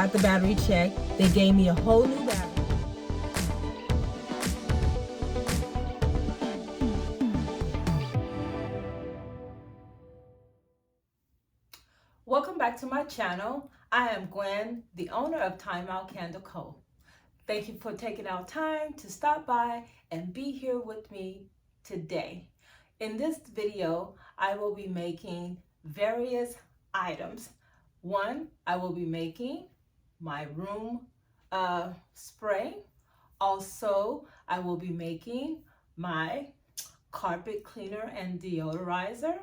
got the battery checked. They gave me a whole new battery. Welcome back to my channel. I am Gwen, the owner of Time Out Candle Co. Thank you for taking out time to stop by and be here with me today. In this video, I will be making various items. One, I will be making my room spray. Also, I will be making my carpet cleaner and deodorizer.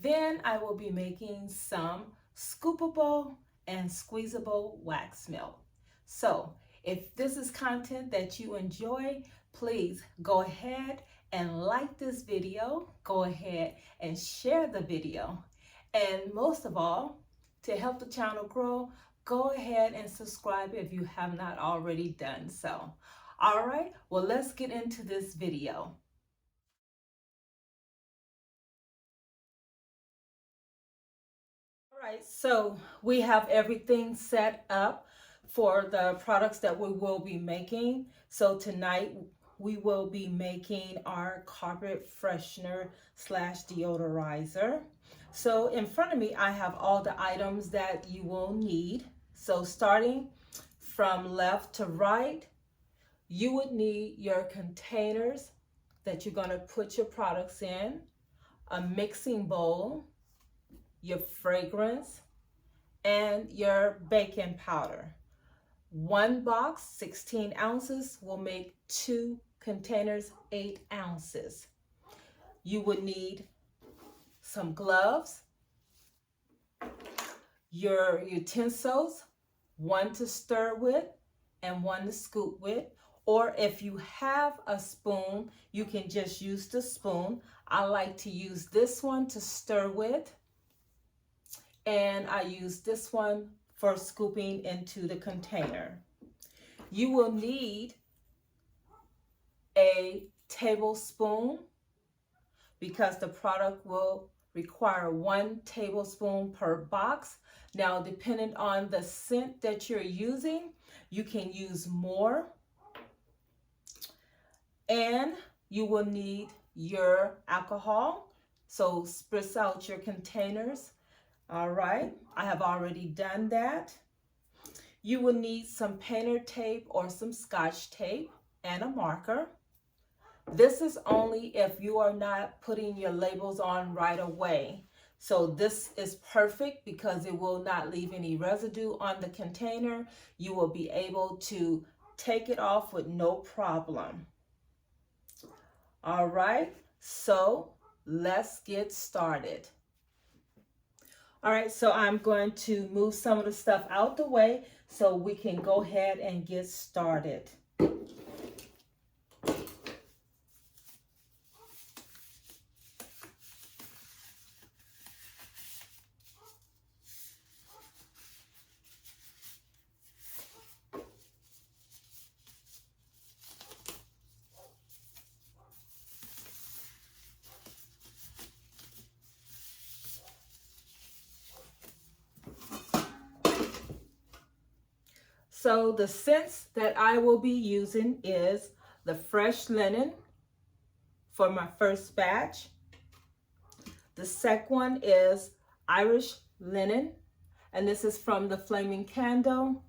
Then I will be making some scoopable and squeezable wax melt. So if this is content that you enjoy, please go ahead and like this video. Go ahead and share the video. And most of all, to help the channel grow, go ahead and subscribe if you have not already done so. All right, well, let's get into this video. All right, so we have everything set up for the products that we will be making. So tonight we will be making our carpet freshener slash deodorizer. So in front of me, I have all the items that you will need. So starting from left to right, you would need your containers that you're gonna put your products in, a mixing bowl, your fragrance, and your baking powder. One box, 16 ounces, will make 2 containers, 8 ounces. You would need some gloves, your utensils, one to stir with and one to scoop with. Or if you have a spoon, you can just use the spoon. I like to use this one to stir with, and I use this one for scooping into the container. You will need a tablespoon because the product will require 1 tablespoon per box. Now, depending on the scent that you're using, you can use more. And you will need your alcohol. So spritz out your containers. All right, I have already done that. You will need some painter tape or some scotch tape and a marker. This is only if you are not putting your labels on right away. So this is perfect because it will not leave any residue on the container. You will be able to take it off with no problem. All right, so let's get started. All right, so I'm going to move some of the stuff out the way so we can go ahead and get started. So the scents that I will be using is the fresh linen for my first batch. The second one is Irish linen, and this is from the Flaming Candle.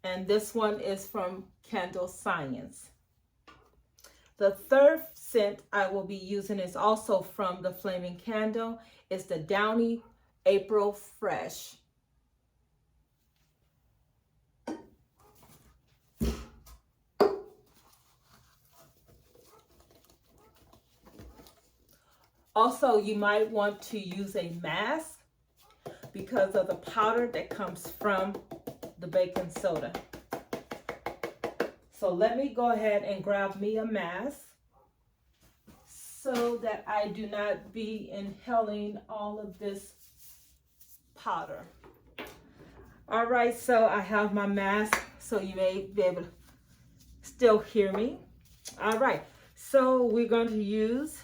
And this one is from Candle Science. The third scent I will be using is also from the Flaming Candle. It's the Downy April Fresh. Also, you might want to use a mask because of the powder that comes from the baking soda. So let me go ahead and grab me a mask so that I do not be inhaling all of this powder. All right, so I have my mask so you may be able to still hear me. All right, so we're going to use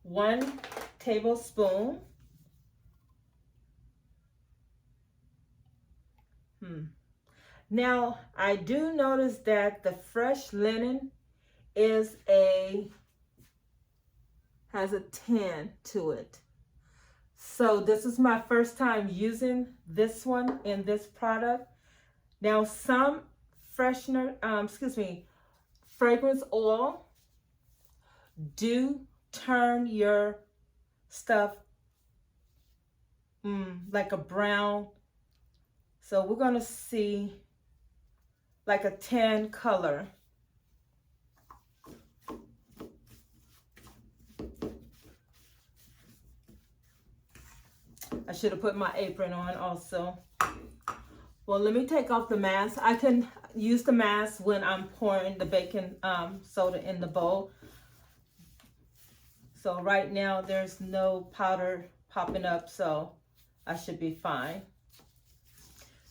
1 tablespoon Now, I do notice that the fresh linen has a 10 to it. So this is my first time using this one in this product. Now, some fragrance oil do turn your stuff like a brown. So we're going to see like a tan color. I should have put my apron on also. Well, let me take off the mask. I can use the mask when I'm pouring the baking soda in the bowl. So right now there's no powder popping up, so I should be fine.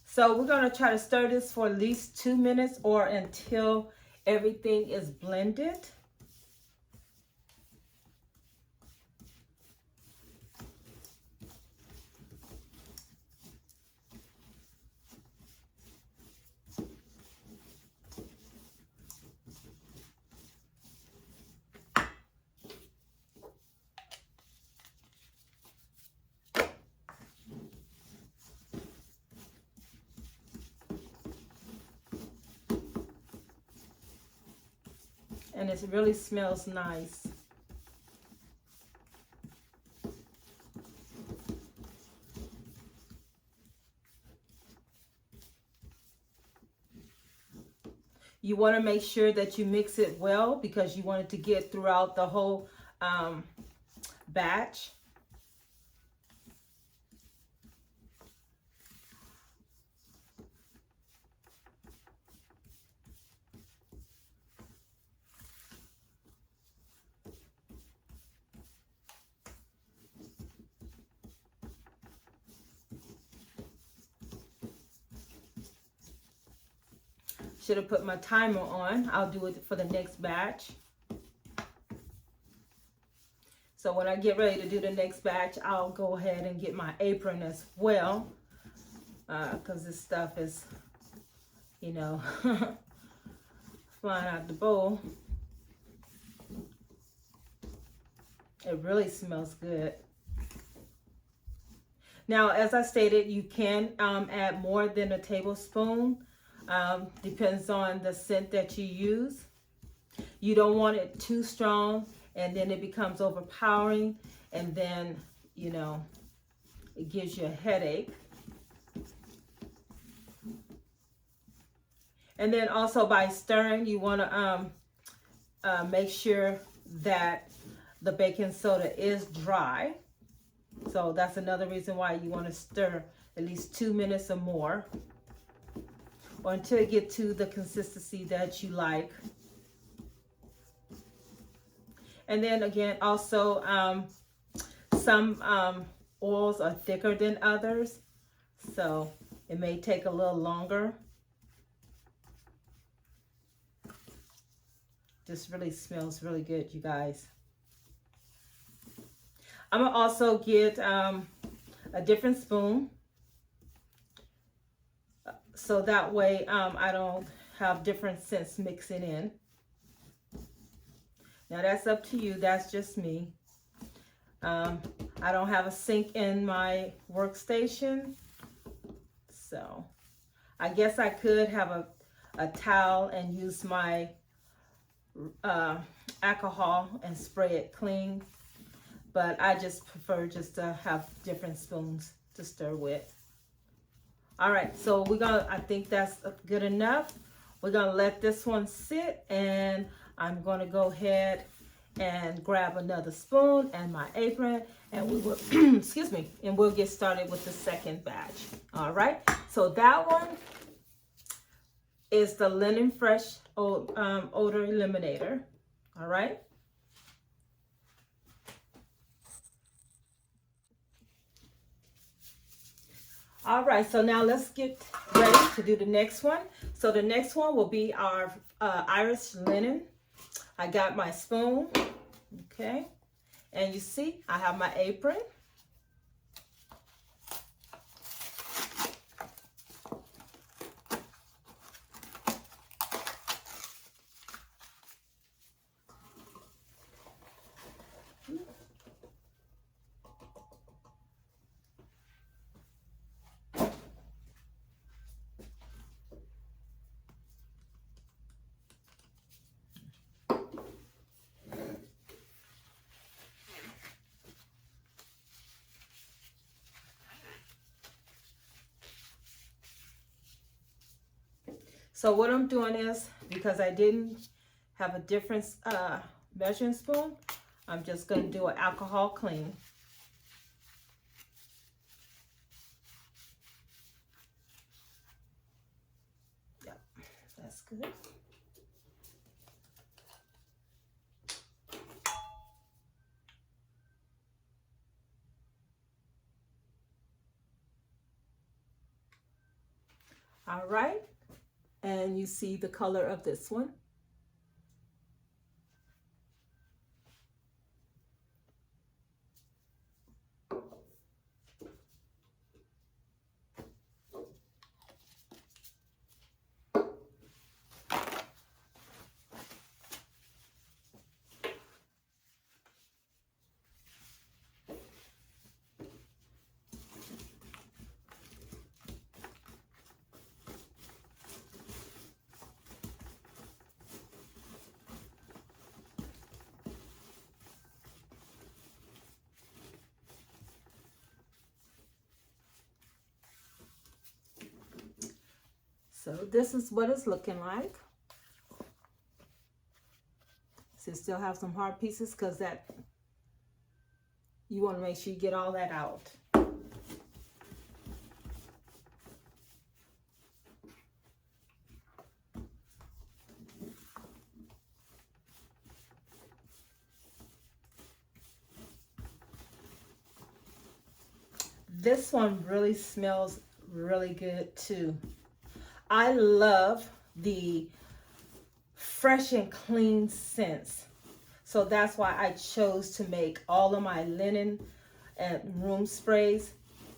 So we're going to try to stir this for at least 2 minutes or until everything is blended. And it really smells nice. You want to make sure that you mix it well because you want it to get throughout the whole batch. Should have put my timer on. I'll do it for the next batch. So when I get ready to do the next batch, I'll go ahead and get my apron as well. Because this stuff is, you know, flying out the bowl. It really smells good. Now, as I stated, you can add more than a tablespoon. Depends on the scent that you use. You don't want it too strong and then it becomes overpowering and then, you know, it gives you a headache. And then also by stirring, you want to make sure that the baking soda is dry. So that's another reason why you want to stir at least 2 minutes or more, or until you get to the consistency that you like. And then again, also some oils are thicker than others, so it may take a little longer. This really smells really good, you guys. I'm gonna also get a different spoon, so that way I don't have different scents mixing in. Now that's up to you, that's just me. I don't have a sink in my workstation, so I guess I could have a towel and use my alcohol and spray it clean, but I just prefer just to have different spoons to stir with. All right, so I think that's good enough. We're gonna let this one sit, and I'm gonna go ahead and grab another spoon and my apron, and we will, excuse me, and we'll get started with the second batch. All right, so that one is the Linen Fresh Odor Eliminator. All right. All right, so now let's get ready to do the next one. So the next one will be our Irish linen. I got my spoon, okay, and you see I have my apron. So what I'm doing is, because I didn't have a different measuring spoon, I'm just going to do an alcohol clean. Yep, that's good. All right, and you see the color of this one. So this is what it's looking like. So still have some hard pieces because that you want to make sure you get all that out. This one really smells really good too. I love the fresh and clean scents. So that's why I chose to make all of my linen and room sprays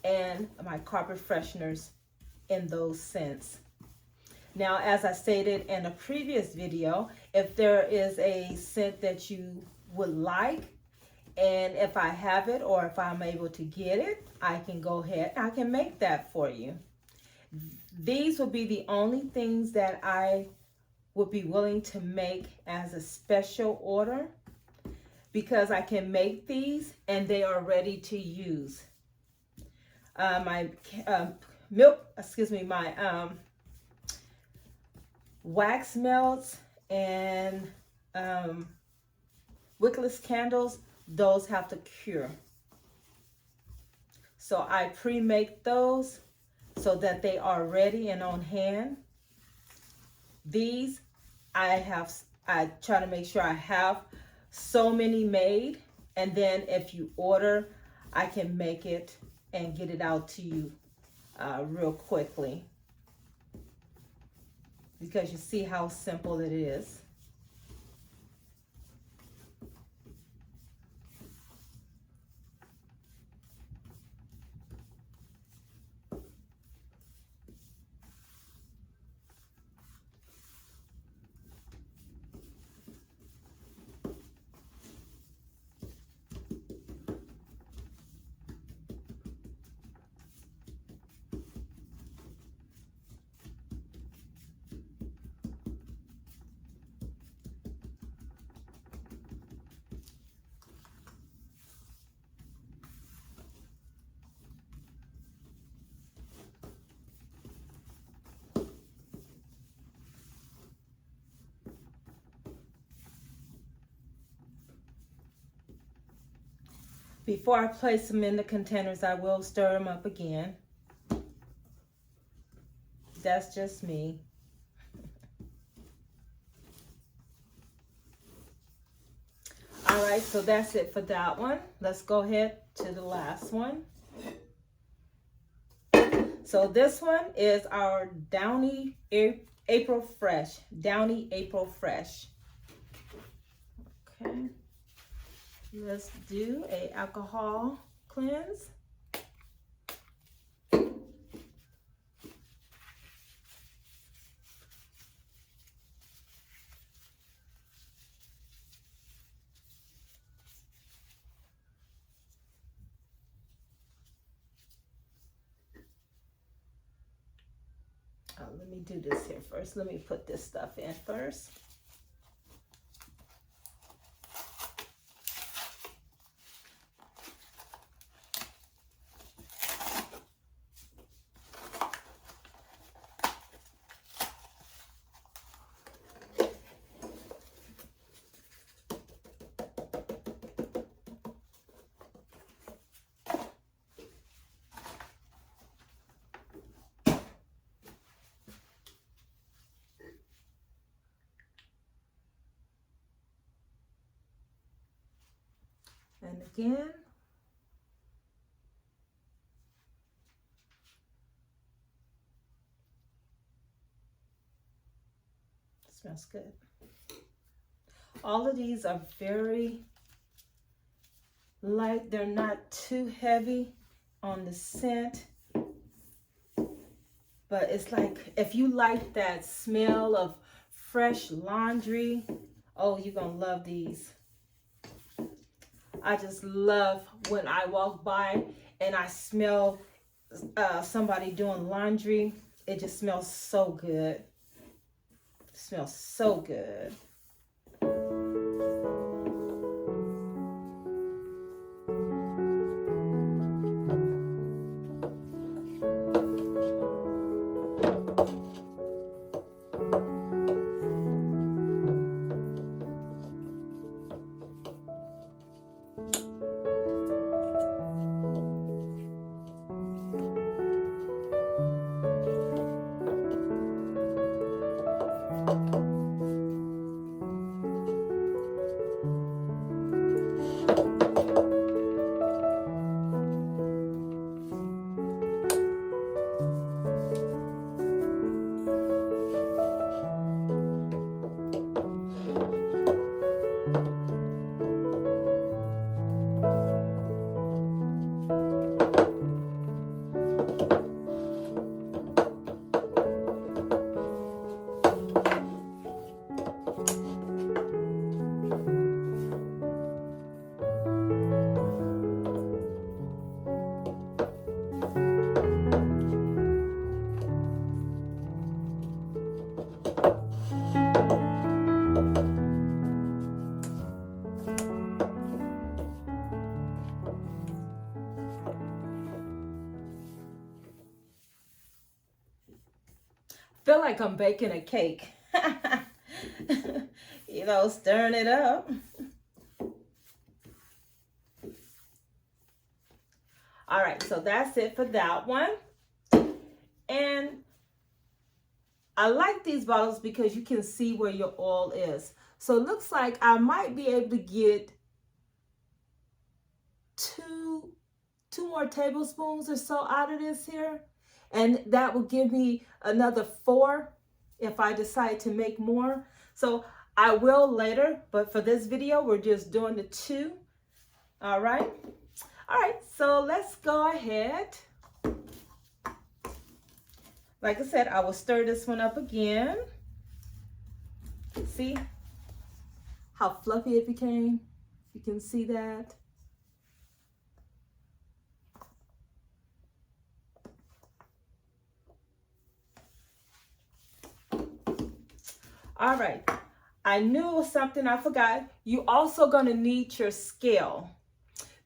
and my carpet fresheners in those scents. Now, as I stated in a previous video, if there is a scent that you would like, and if I have it or if I'm able to get it, I can go ahead, I can make that for you. These will be the only things that I would be willing to make as a special order, because I can make these and they are ready to use. My wax melts and wickless candles, those have to cure. So I pre-make those so that they are ready and on hand. These I try to make sure I have so many made, and then if you order, I can make it and get it out to you real quickly, because you see how simple it is. Before I place them in the containers, I will stir them up again. That's just me. All right, so that's it for that one. Let's go ahead to the last one. So this one is our Downy April Fresh. Downy April Fresh. Okay. Let's do a alcohol cleanse. Let me do this here first. Let me put this stuff in first. again. Smells good. All of these are very light. They're not too heavy on the scent. But it's like, if you like that smell of fresh laundry, oh, you're gonna love these. I just love when I walk by and I smell somebody doing laundry. It just smells so good. It smells so good. Feel like I'm baking a cake. You know, stirring it up. All right, so that's it for that one. And I like these bottles because you can see where your oil is. So it looks like I might be able to get two more tablespoons or so out of this here. And that will give me another 4 if I decide to make more. So I will later, but for this video, we're just doing the 2. All right. All right, so let's go ahead. Like I said, I will stir this one up again. See how fluffy it became? You can see that. All right, I knew it was something I forgot. You also gonna need your scale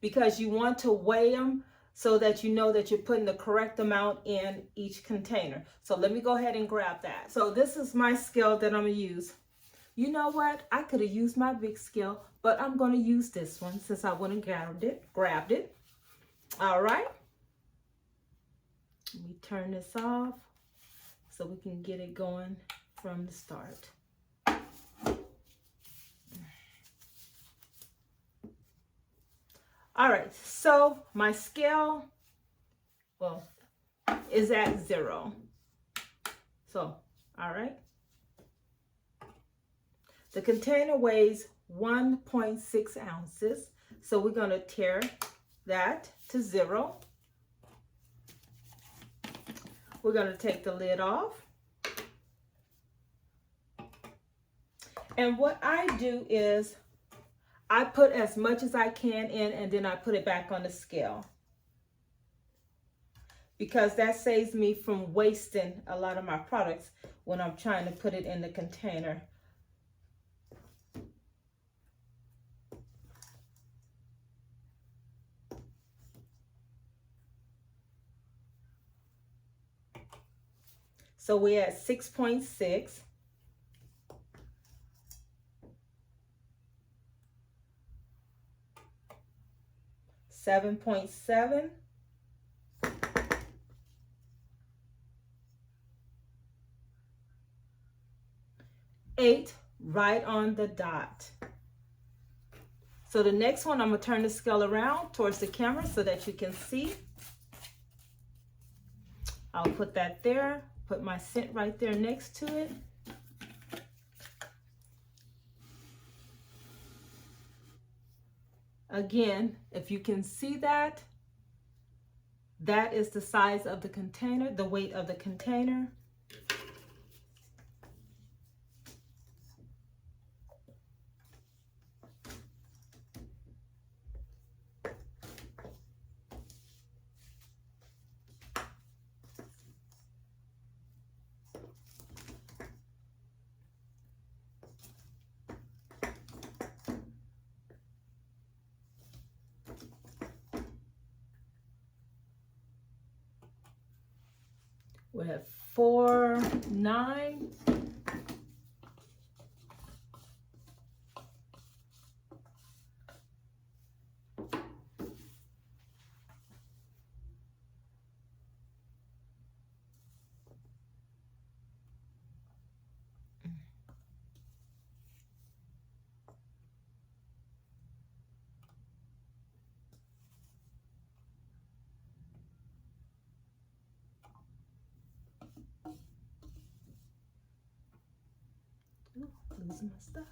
because you want to weigh them so that you know that you're putting the correct amount in each container. So let me go ahead and grab that. So this is my scale that I'm gonna use. You know what? I could have used my big scale, but I'm gonna use this one since I went and grabbed it. All right. Let me turn this off so we can get it going from the start. All right, so my scale, well, is at 0. So, all right. The container weighs 1.6 ounces. So we're gonna tare that to 0. We're gonna take the lid off. And what I do is I put as much as I can in and then I put it back on the scale. Because that saves me from wasting a lot of my products when I'm trying to put it in the container. So we're at 6.6. 7.7. 8, right on the dot. So the next one, I'm gonna turn the scale around towards the camera so that you can see. I'll put that there, put my scent right there next to it. Again, if you can see that, that is the size of the container, the weight of the container. We have 4, 9. Ooh, losing my stuff.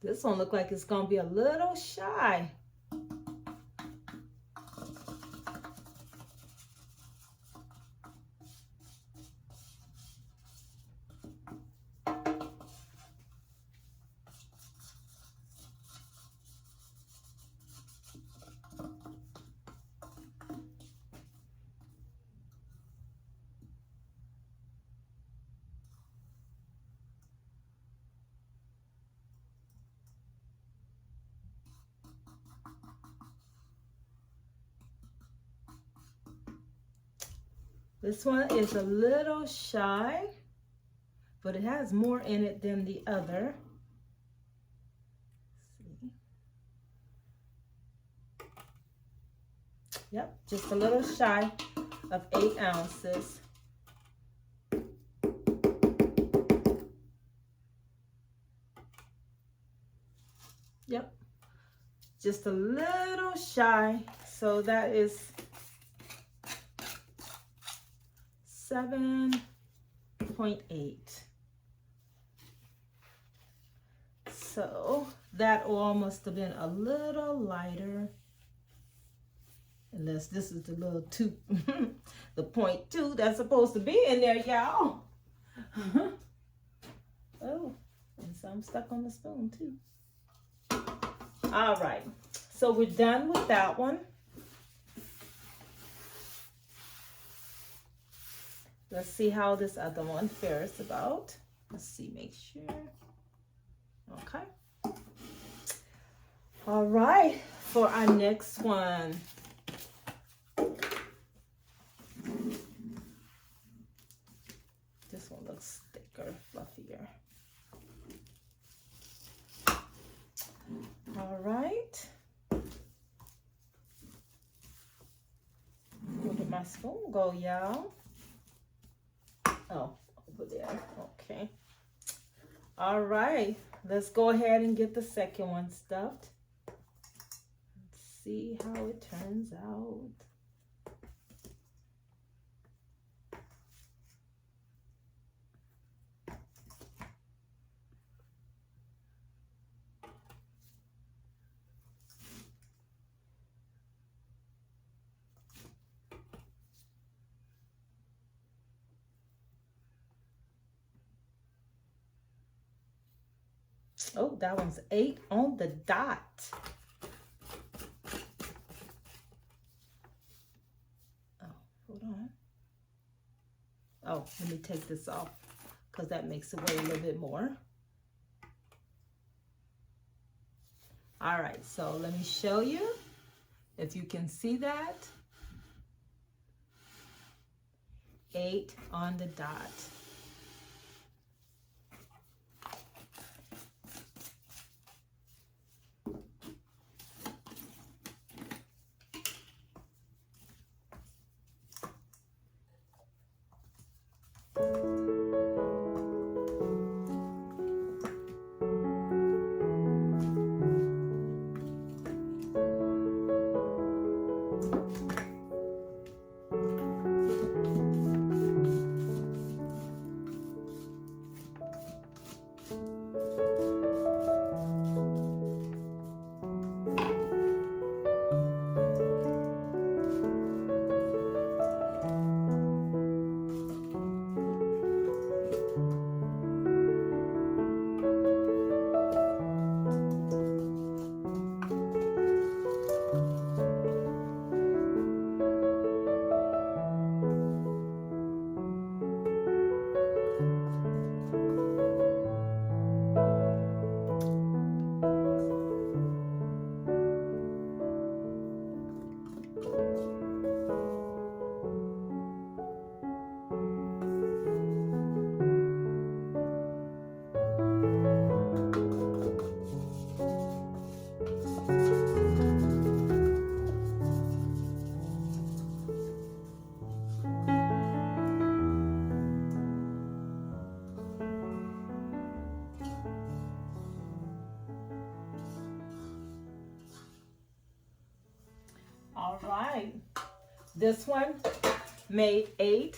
This one looks like it's gonna be a little shy. This one is a little shy, but it has more in it than the other. See? Yep, just a little shy of 8 ounces. Yep, just a little shy. So that is 7.8. So that oil must have been a little lighter. Unless this is the little 2, the 0.2 that's supposed to be in there, y'all. Oh, and some stuck on the spoon too. All right, so we're done with that one. Let's see how this other one fares about. Let's see, make sure. Okay. All right, for our next one. This one looks thicker, fluffier. All right. Where did my spoon go, y'all? Oh, over there. Okay. All right. Let's go ahead and get the second one stuffed. Let's see how it turns out. Oh, that one's 8 on the dot. Oh, hold on. Oh, let me take this off because that makes it weigh a little bit more. All right, so let me show you if you can see that. 8 on the dot. All right. This one made 8.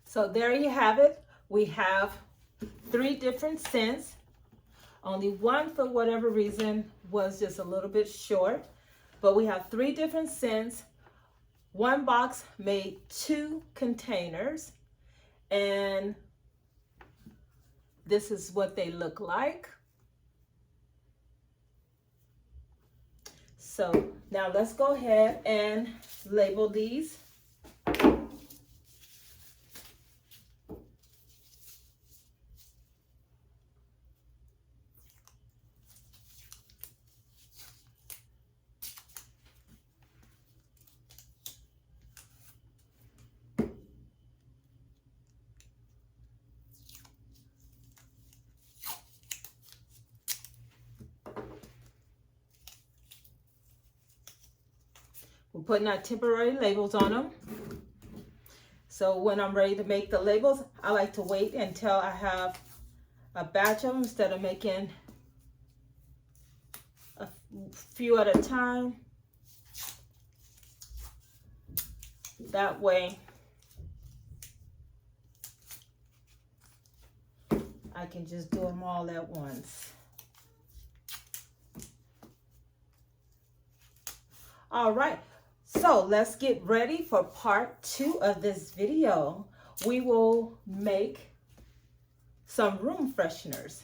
So there you have it. We have 3 different scents. Only one, for whatever reason, was just a little bit short. But we have 3 different scents. One box made 2 containers. And this is what they look like. So now let's go ahead and label these. We're putting our temporary labels on them. So when I'm ready to make the labels, I like to wait until I have a batch of them instead of making a few at a time. That way I can just do them all at once. All right. So let's get ready for part 2 of this video. We will make some room fresheners.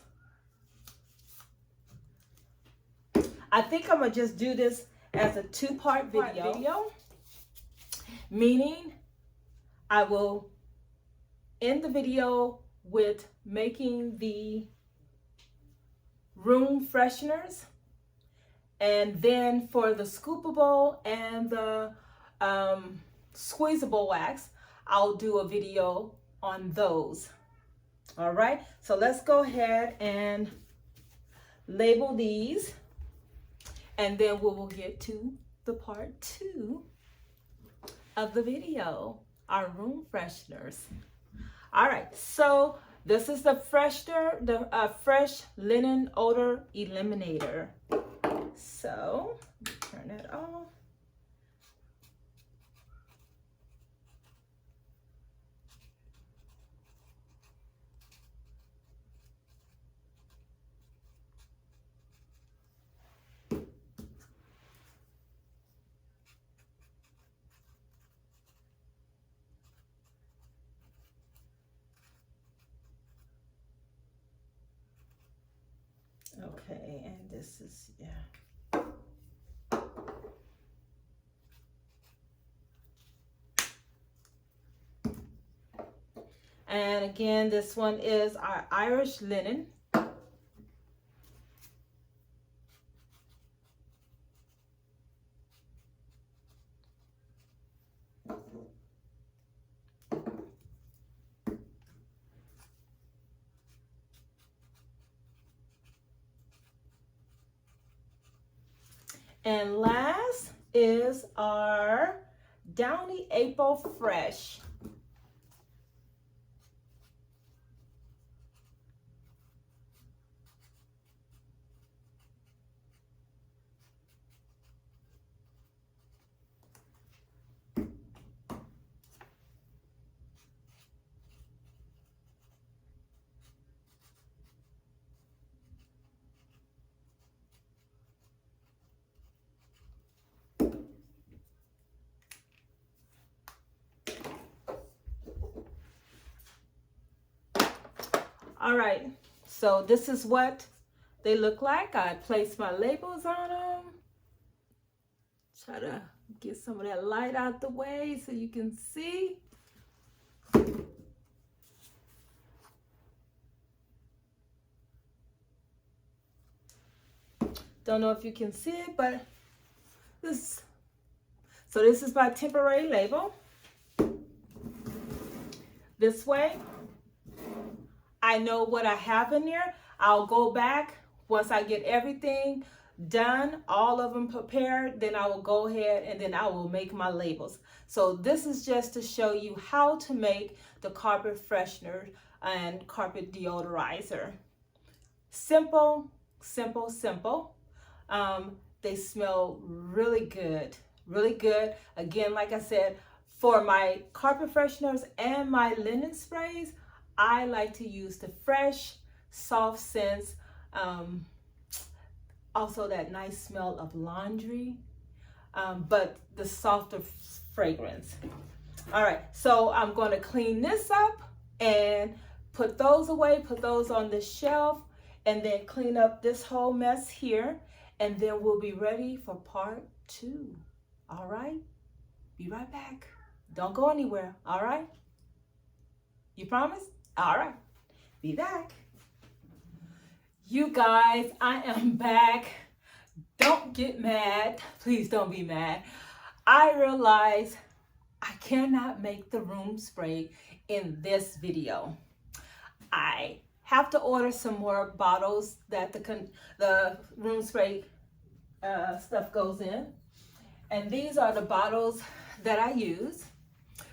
I think I'm gonna just do this as a 2-part video, meaning I will end the video with making the room fresheners. And then for the scoopable and the squeezable wax, I'll do a video on those. All right, so let's go ahead and label these, and then we will get to the part 2 of the video, our room fresheners. All right, so this is the freshener, the fresh linen odor eliminator. So turn that off. Okay, and this is, yeah. And again, this one is our Irish linen. And last is our Downy April Fresh. All right, so this is what they look like. I placed my labels on them. Try to get some of that light out the way so you can see. Don't know if you can see it, but this is my temporary label. This way, I know what I have in there. I'll go back once I get everything done, all of them prepared, then I will go ahead and then I will make my labels. So this is just to show you how to make the carpet freshener and carpet deodorizer. Simple, simple, simple. They smell really good, really good. Again, like I said, for my carpet fresheners and my linen sprays, I like to use the fresh, soft scents, also that nice smell of laundry, but the softer fragrance. All right, so I'm going to clean this up and put those away, put those on the shelf, and then clean up this whole mess here, and then we'll be ready for part 2. All right, be right back. Don't go anywhere. All right, you promise? All right, be back. You guys, I am back. Don't get mad. Please don't be mad. I realize I cannot make the room spray in this video. I have to order some more bottles that the room spray stuff goes in. And these are the bottles that I use.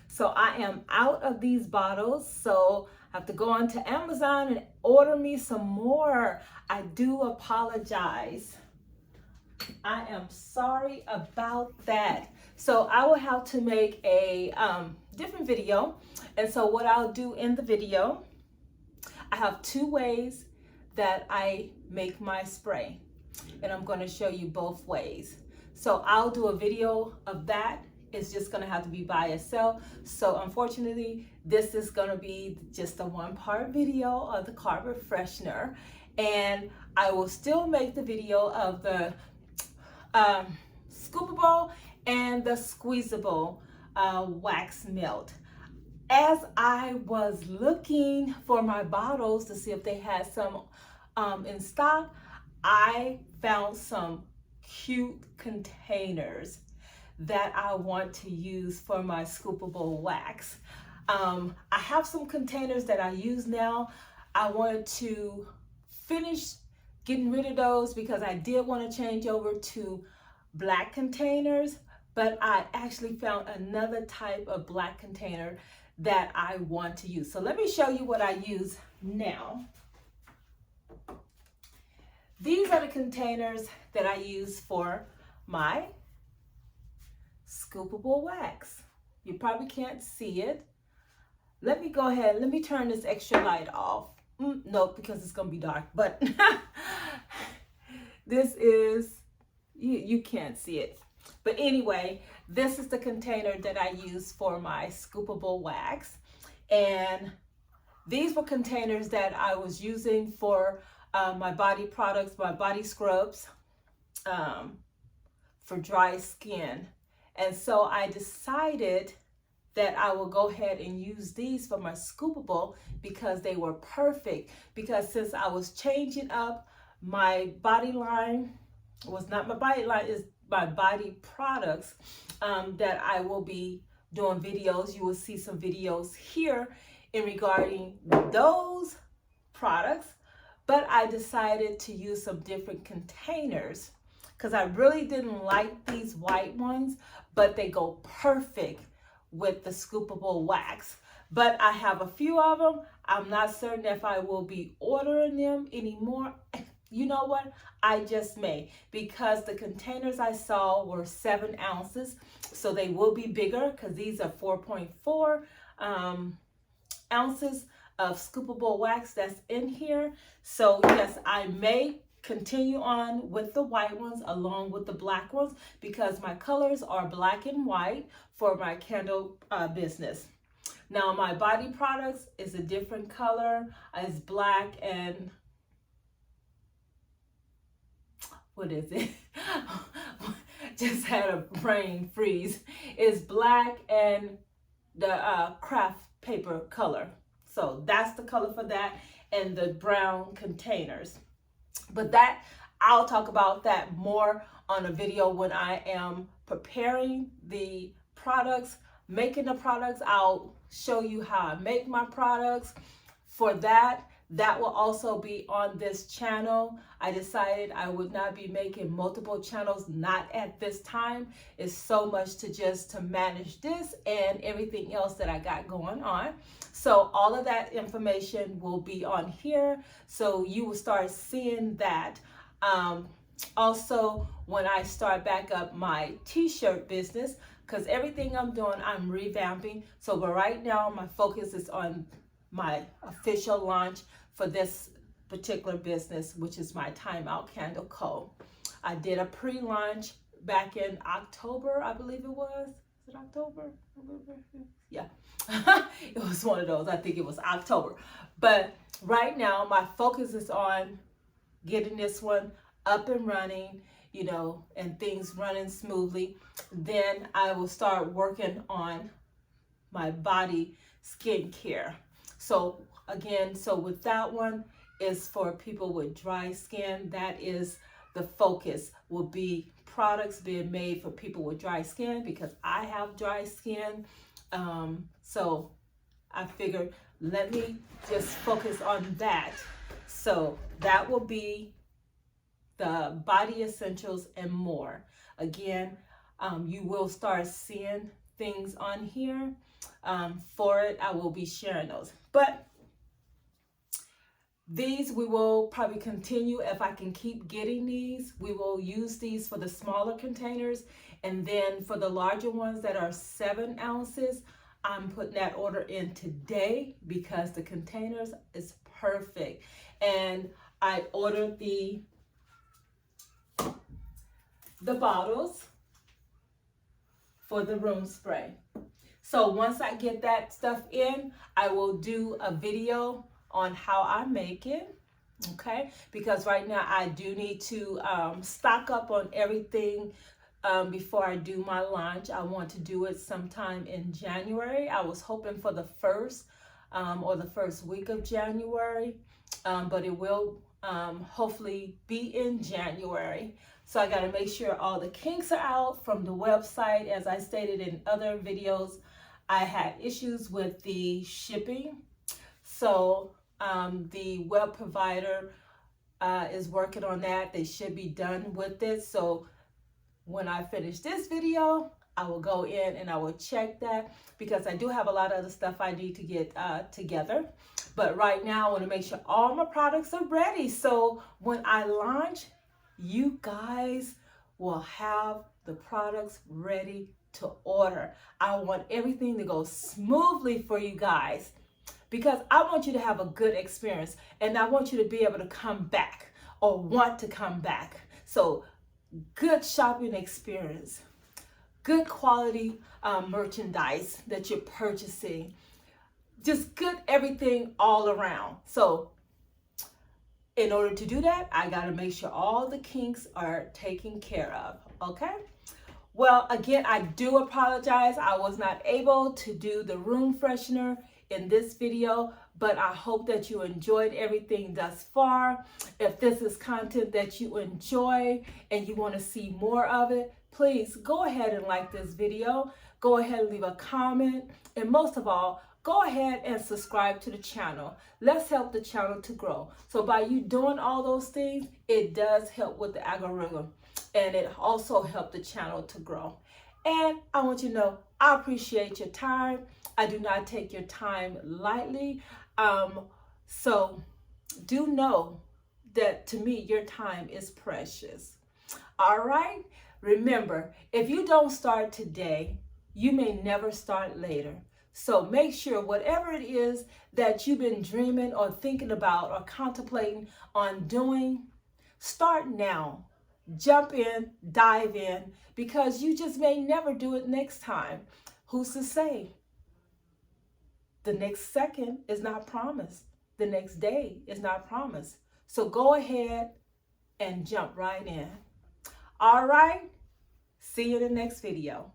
So I am out of these bottles. So I have to go onto Amazon and order me some more. I do apologize. I am sorry about that. So I will have to make a different video. And so what I'll do in the video, I have 2 ways that I make my spray. And I'm going to show you both ways. So I'll do a video of that. It's just going to have to be by itself. So unfortunately, this is going to be just a 1-part video of the carpet freshener. And I will still make the video of the scoopable and the squeezable wax melt. As I was looking for my bottles to see if they had some in stock, I found some cute containers that I want to use for my scoopable wax. I have some containers that I use now. I wanted to finish getting rid of those because I did want to change over to black containers, but I actually found another type of black container that I want to use. So let me show you what I use now. These are the containers that I use for my scoopable wax. You probably can't see it. Let me go ahead, let me turn this extra light off. No, because it's gonna be dark, but this is, you can't see it. But anyway, this is the container that I use for my scoopable wax. And these were containers that I was using for my body products, my body scrubs, for dry skin. And so I decided that I will go ahead and use these for my scoopable because they were perfect. Because since I was changing up my body line, was not my body line, is my body products, that I will be doing videos. You will see some videos here in regarding those products, but I decided to use some different containers because I really didn't like these white ones, but they go perfect with the scoopable wax. But I have a few of them. I'm not certain if I will be ordering them anymore. You know what? I just may, because the containers I saw were 7 ounces. So they will be bigger because these are 4.4 ounces of scoopable wax that's in here. So yes, I may continue on with the white ones along with the black ones because my colors are black and white for my candle business. Now my body products is a different color. It's black and what is it? Just had a brain freeze. It's black and the craft paper color. So that's the color for that, and the brown containers. But that, I'll talk about that more on a video when I am preparing the products, making the products. I'll show you how I make my products. For that will also be on this channel. I decided I would not be making multiple channels, not at this time. It's so much to manage this and everything else that I got going on. So all of that information will be on here. So you will start seeing that. Also, when I start back up my t-shirt business, because everything I'm doing, I'm revamping. So but right now, my focus is on my official launch for this particular business, which is my Time Out Candle Co. I did a pre-launch back in October, I believe it was. Is it October? Yeah, it was one of those. I think it was October. But right now, my focus is on getting this one up and running, you know, and things running smoothly. Then I will start working on my body skincare. So again, so with that one is for people with dry skin. That is the focus, will be products being made for people with dry skin because I have dry skin. So I figured let me just focus on that. So that will be the body essentials and more. Again, you will start seeing things on here. For it, I will be sharing those. But these we will probably continue. If I can keep getting these, we will use these for the smaller containers. And then for the larger ones that are 7 ounces, I'm putting that order in today because the containers is perfect. And I ordered the bottles for the room spray. So once I get that stuff in, I will do a video on how I make it, okay? Because right now I do need to stock up on everything before I do my launch. I want to do it sometime in January. I was hoping for the first or the first week of January, but it will hopefully be in January. So I got to make sure all the kinks are out from the website. As I stated in other videos, I had issues with the shipping. So the web provider is working on that. They should be done with it. So when I finish this video, I will go in and I will check that because I do have a lot of other stuff I need to get together. But right now, I want to make sure all my products are ready. So when I launch, you guys will have the products ready to order. I want everything to go smoothly for you guys because I want you to have a good experience and I want you to be able to come back or want to come back. So good shopping experience, good quality merchandise that you're purchasing, just good everything all around. So in order to do that, I got to make sure all the kinks are taken care of, okay? Well, again, I do apologize. I was not able to do the room freshener in this video, but I hope that you enjoyed everything thus far. If this is content that you enjoy and you want to see more of it, please go ahead and like this video. Go ahead and leave a comment. And most of all, go ahead and subscribe to the channel. Let's help the channel to grow. So by you doing all those things, it does help with the algorithm. And it also helped the channel to grow. And I want you to know, I appreciate your time. I do not take your time lightly. So do know that to me, your time is precious. All right? Remember, if you don't start today, you may never start later. So make sure whatever it is that you've been dreaming or thinking about or contemplating on doing, start now. Jump in, dive in, because you just may never do it next time. Who's to say? The next second is not promised. The next day is not promised. So go ahead and jump right in. All right. See you in the next video.